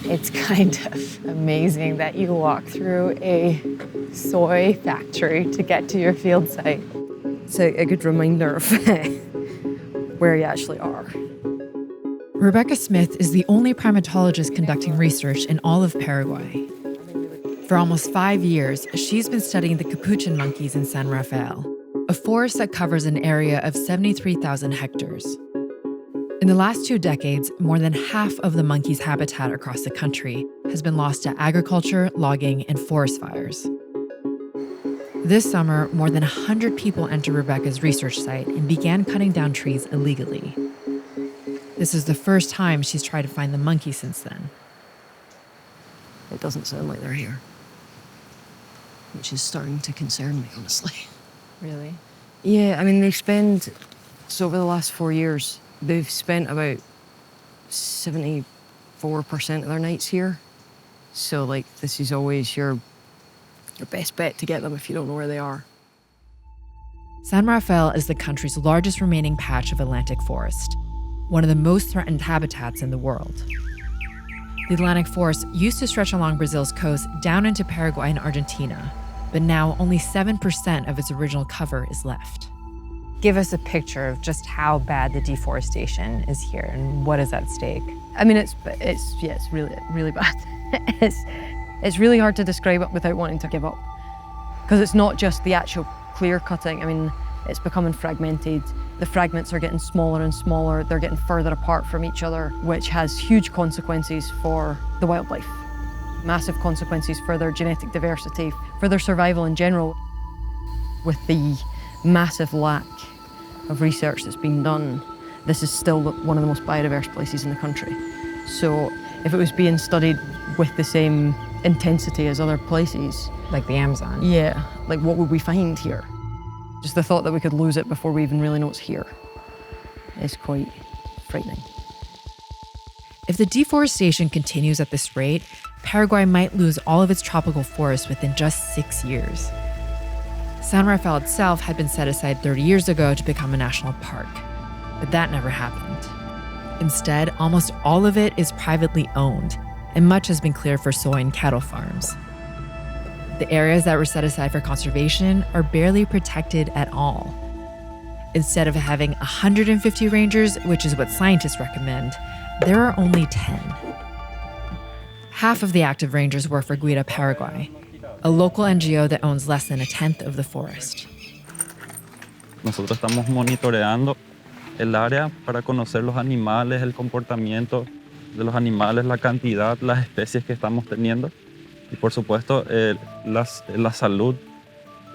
It's kind of amazing that you walk through a soy factory to get to your field site. It's a good reminder of where you actually are. Rebecca Smith is the only primatologist conducting research in all of Paraguay. For almost 5 years, she's been studying the capuchin monkeys in San Rafael, a forest that covers an area of 73,000 hectares. In the last 2 decades, more than half of the monkey's habitat across the country has been lost to agriculture, logging, and forest fires. This summer, more than 100 people entered Rebecca's research site and began cutting down trees illegally. This is the first time she's tried to find the monkey since then. It doesn't sound like they're here, which is starting to concern me, honestly. Really? Yeah, I mean, so over the last 4 years, they've spent about 74% of their nights here. So, like, this is always your best bet to get them if you don't know where they are. San Rafael is the country's largest remaining patch of Atlantic forest, one of the most threatened habitats in the world. The Atlantic forest used to stretch along Brazil's coast down into Paraguay and Argentina, but now only 7% of its original cover is left. Give us a picture of just how bad the deforestation is here and what is at stake. I mean, it's really, really bad. It's really hard to describe it without wanting to give up. Because it's not just the actual clear cutting. I mean, it's becoming fragmented. The fragments are getting smaller and smaller. They're getting further apart from each other, which has huge consequences for the wildlife. Massive consequences for their genetic diversity, for their survival in general. With the massive lack of research that's been done, this is still one of the most biodiverse places in the country. So if it was being studied with the same intensity as other places, Like the Amazon. yeah, like what would we find here? Just the thought that we could lose it before we even really know it's here is quite frightening. If the deforestation continues at this rate, Paraguay might lose all of its tropical forests within just 6 years. San Rafael itself had been set aside 30 years ago to become a national park, but that never happened. Instead, almost all of it is privately owned, and much has been cleared for soy and cattle farms. The areas that were set aside for conservation are barely protected at all. Instead of having 150 rangers, which is what scientists recommend, there are only 10. Half of the active rangers work for Guida Paraguay, a local NGO that owns less than a tenth of the forest. Nosotros estamos monitoreando el área para conocer los animales, el comportamiento de los animales, la cantidad, las especies que estamos teniendo y por supuesto la salud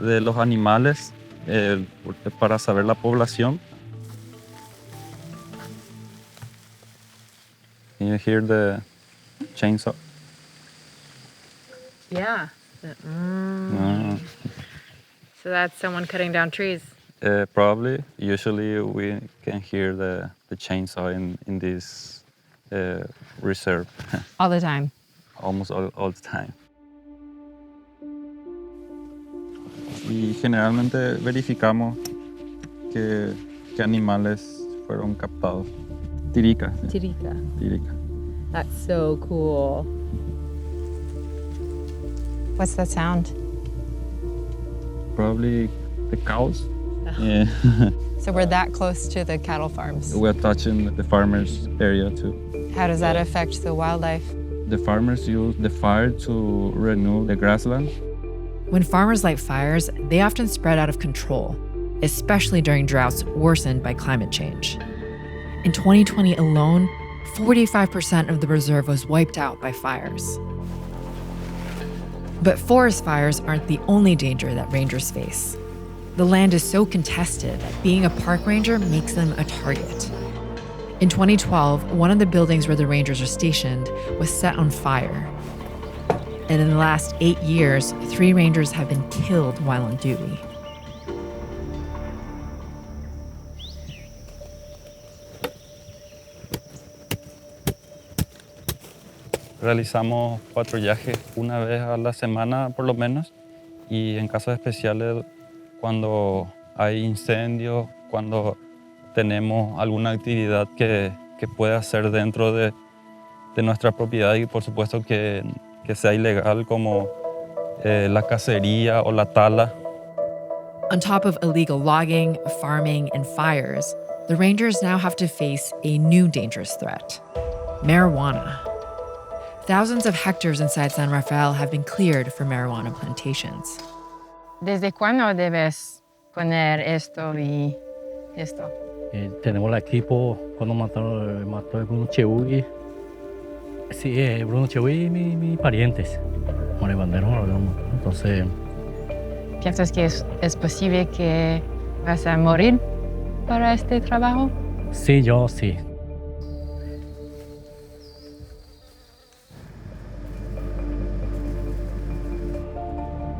de los animales para saber la población. Can you hear the chainsaw? Yeah. So that's someone cutting down trees. Probably. Usually we can hear the chainsaw in this reserve. All the time. Almost all the time. Y generalmente verificamos qué animales fueron captados. Tirica. Tirica. Tirica. That's so cool. What's that sound? Probably the cows. Yeah. So we're that close to the cattle farms. We're touching the farmers' area too. How does that affect the wildlife? The farmers use the fire to renew the grassland. When farmers light fires, they often spread out of control, especially during droughts worsened by climate change. In 2020 alone, 45% of the reserve was wiped out by fires. But forest fires aren't the only danger that rangers face. The land is so contested that being a park ranger makes them a target. In 2012, one of the buildings where the rangers are stationed was set on fire. And in the last 8 years, 3 rangers have been killed while on duty. Realizamos patrullaje una vez a la semana por lo menos y en casos especiales cuando hay incendios, cuando tenemos alguna actividad que puede hacer dentro de nuestra propiedad y por supuesto que sea ilegal como la cacería o la tala. On top of illegal logging, farming, and fires, the rangers now have to face a new dangerous threat: marijuana. Thousands of hectares inside San Rafael have been cleared for marijuana plantations. ¿Desde cuándo debes poner esto y esto? Tenemos el equipo cuando mató a Bruno Cheui. Sí, Bruno Cheui y mis parientes. Marihuaneros, entonces... ¿Piensas que es posible que vas a morir para este trabajo? Sí, yo sí.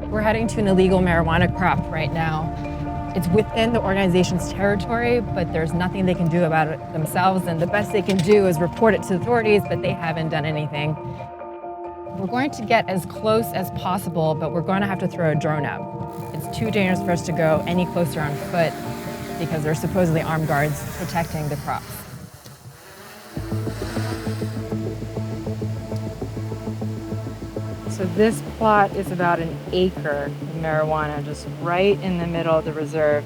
We're heading to an illegal marijuana crop right now. It's within the organization's territory, but there's nothing they can do about it themselves, and the best they can do is report it to the authorities, but they haven't done anything. We're going to get as close as possible, but we're going to have to throw a drone up. It's too dangerous for us to go any closer on foot because there's supposedly armed guards protecting the crops. So this plot is about an acre of marijuana, just right in the middle of the reserve.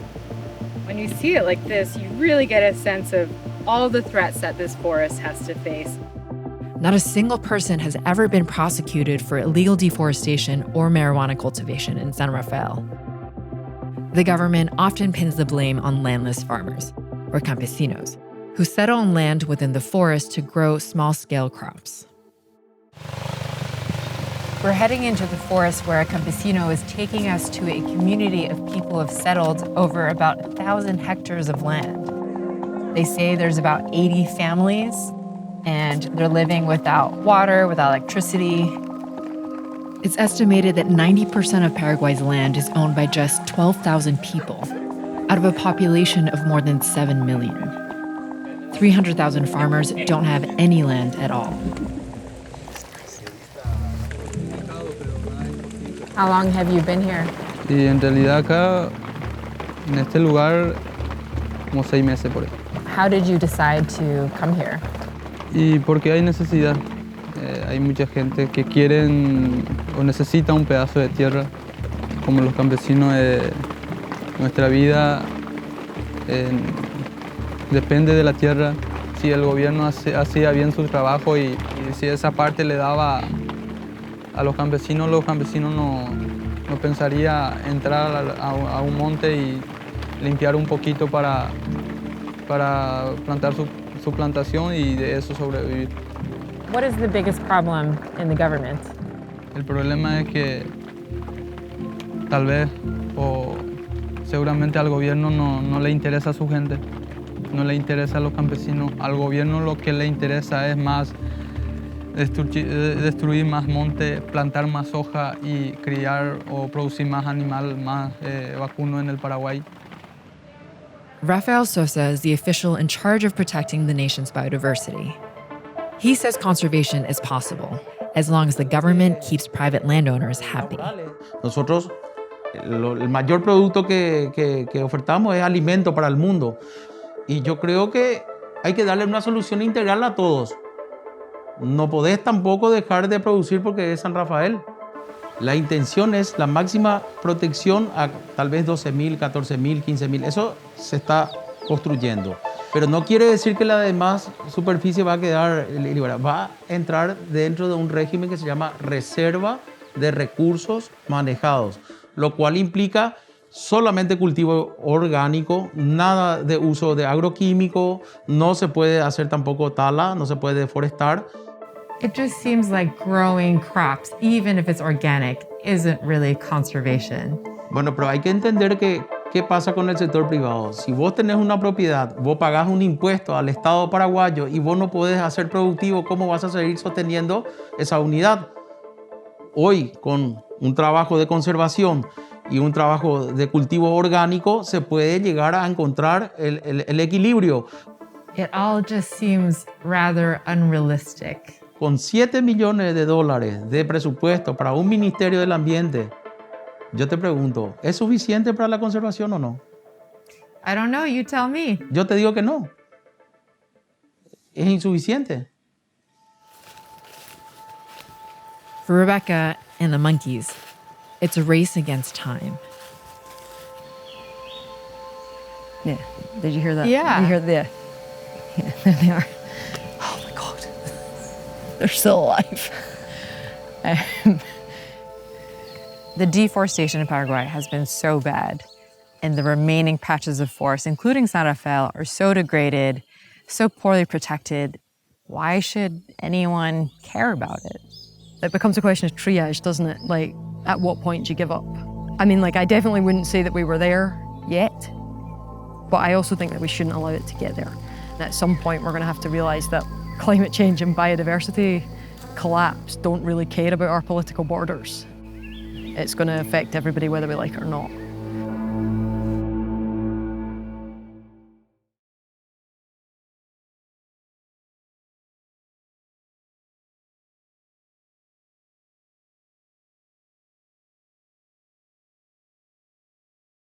When you see it like this, you really get a sense of all the threats that this forest has to face. Not a single person has ever been prosecuted for illegal deforestation or marijuana cultivation in San Rafael. The government often pins the blame on landless farmers, or campesinos, who settle on land within the forest to grow small-scale crops. We're heading into the forest where a campesino is taking us to a community of people who have settled over about 1,000 hectares of land. They say there's about 80 families, and they're living without water, without electricity. It's estimated that 90% of Paraguay's land is owned by just 12,000 people, out of a population of more than 7 million. 300,000 farmers don't have any land at all. How long have you been here? Y en realidad acá, en este lugar, como 6 meses por ahí. How did you decide to come here? Y porque hay necesidad. Hay mucha gente que quieren o necesita un pedazo de tierra, como los campesinos. Nuestra vida depende de la tierra. Si el gobierno hacía bien su trabajo y si esa parte le daba a los campesinos no pensaría entrar a un monte y limpiar un poquito para plantar su plantación y de eso sobrevivir. What is the biggest problem in the government? El problema es que tal vez o seguramente al gobierno no le interesa a su gente, no le interesa a los campesinos. Al gobierno lo que le interesa es más destruir más monte, plantar más soja y criar o producir más animal, más vacuno en el Paraguay. Rafael Sosa is the official in charge of protecting the nation's biodiversity. He says conservation is possible, as long as the government keeps private landowners happy. Nosotros, el mayor producto que ofertamos es alimento para el mundo. Y yo creo que hay que darle una solución integral a todos. No podés tampoco dejar de producir porque es San Rafael. La intención es la máxima protección a tal vez 12.000, 14.000, 15.000. Eso se está construyendo. Pero no quiere decir que la demás superficie va a quedar libre. Va a entrar dentro de un régimen que se llama reserva de recursos manejados, lo cual implica solamente cultivo orgánico, nada de uso de agroquímico, no se puede hacer tampoco tala, no se puede deforestar. It just seems like growing crops, even if it's organic, isn't really conservation. Bueno, pero hay que entender que qué pasa con el sector privado. Si vos tenés una propiedad, vos pagás un impuesto al Estado paraguayo y vos no podés hacer productivo, ¿cómo vas a seguir sosteniendo esa unidad? Hoy, con un trabajo de conservación y un trabajo de cultivo orgánico, se puede llegar a encontrar el equilibrio. It all just seems rather unrealistic. Con $7 millones de presupuesto para un Ministerio del Ambiente, yo te pregunto, ¿es suficiente para la conservación o no? I don't know, you tell me. Yo te digo que no. Es insuficiente. For Rebecca and the monkeys, it's a race against time. Yeah. Did you hear that? Yeah. Did you hear the? Yeah, there they are. Oh my God. They're still alive. The deforestation in Paraguay has been so bad, and the remaining patches of forest, including San Rafael, are so degraded, so poorly protected. Why should anyone care about it? It becomes a question of triage, doesn't it? Like, at what point do you give up? I mean, like, I definitely wouldn't say that we were there yet, but I also think that we shouldn't allow it to get there. And at some point, we're going to have to realize that climate change and biodiversity collapse don't really care about our political borders. It's going to affect everybody whether we like it or not.